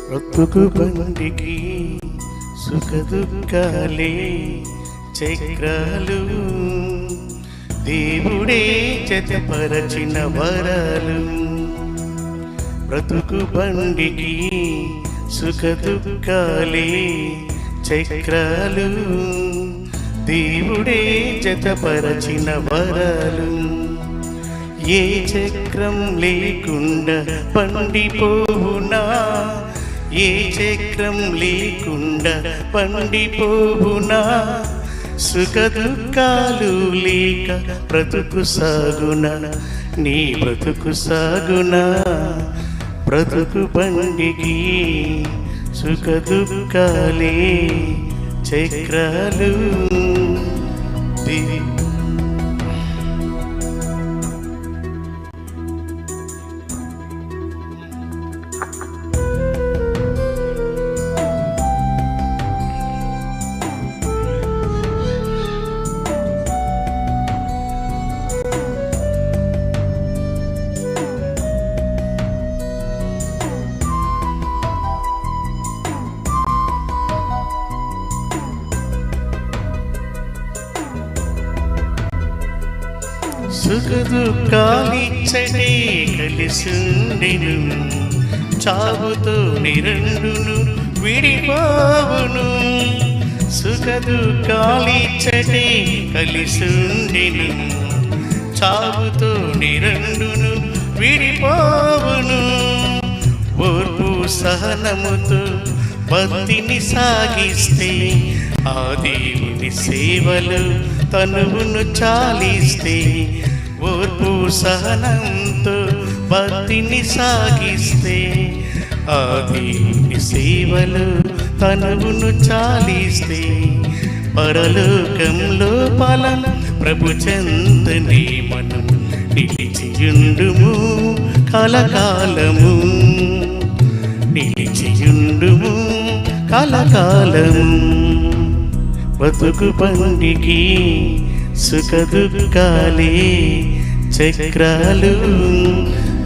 బ్రతుకు బండికి సుఖ దుఃఖాలే చక్రాలు, దేవుడే జతపరచిన వరాలు. బ్రతుకు బండికి సుఖ దుఃఖాలే చక్రాలు, దేవుడే జతపరచిన వరాలు. ఏ చక్రం లేకుండా పండిపోవునా, ఏ చక్రం లేకుండా పండిపోవునా, సుఖ దుఃఖాలు లేక బ్రతుకు సాగునా, నీ బ్రతుకు సాగునా. బ్రతుకు బండికి సుఖ దుఃఖాలే చక్రాలు. సుఖ దుఃఖాలిచ్చటే కలిసుండెను, చావుతో నిరండును విడిపోవును. సుఖ దుఃఖాలిచ్చటే కలిసుండెను, చావుతో నిరండును విడిపోవును. ఓర్పు సహనముతో భక్తిని సాగిస్తే, ఆ దేవుని సేవలు తనువును చాలిస్తే. ఓర్పు సహనంతో భక్తిని సాగిస్తే, ఆ దేవుని సేవలు తనువును చాలిస్తే. పరలోకంలో ఫలం ప్రభు చెందని మనం నిలిచియుండుము కలకాలము, నిలిచియుండుము కలకాలము. బ్రతుకు బండికి సుఖ దుఃఖాలే చక్రాలు,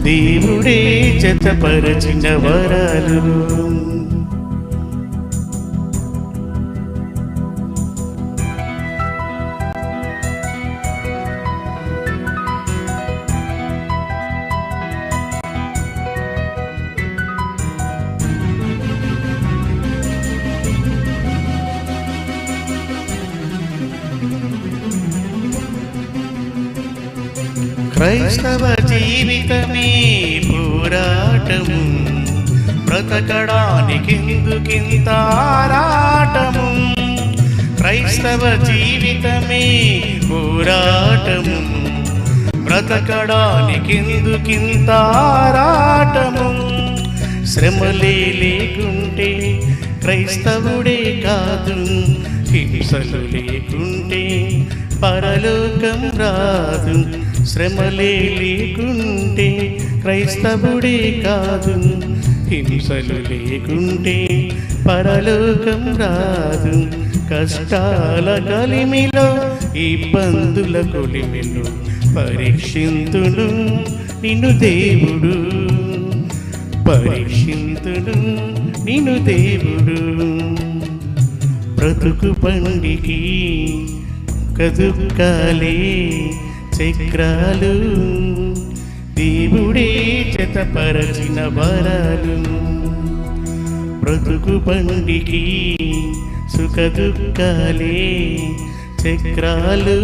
దేవుడే జతపరచిన వరాలు. క్రైస్తవ జీవితమే పోరాటము, బ్రతకడానికెందుకింత ఆరాటము. క్రైస్తవ జీవితమే పోరాటము, బ్రతకడానికెందుకింత ఆరాటము. శ్రమలే లేకుంటే క్రైస్తవుడే కాదు, హింసలు లేకుంటే పరలోకం రాదు. శ్రమలే లేకుంటే క్రైస్తవుడే కాదు, హింసలు లేకుంటే పరలోకం రాదు. కష్టాల కలిమిలో ఇబ్బందుల కొలిమిలో పరీక్షింతును నిన్ను దేవుడు, పరీక్షింతును నిన్ను దేవుడు. బ్రతుకు బండికి దుఃఖాలే చక్రాలు, దేవుడే జతపరచిన వరాలు. బ్రతుకు బండికి సుఖ దుఃఖాలే చక్రాలు,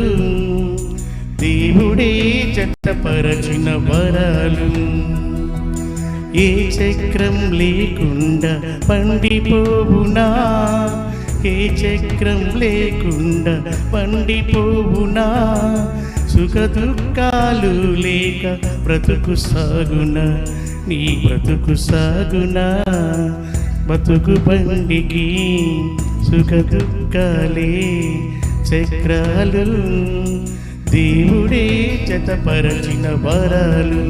దేవుడే జతపరచిన వరాలు. ఏ చక్రం లేకుండా పండిపోవునా, ఏ చక్రం లేకుండా పండిపోవునా, సుఖ దుఃఖాలు లేక బ్రతుకు సాగునా, నీ బ్రతుకు సాగునా. బ్రతుకు బండికి సుఖ దుఃఖాలే చక్రాలు, దేవుడే జతపరచిన వరాలు.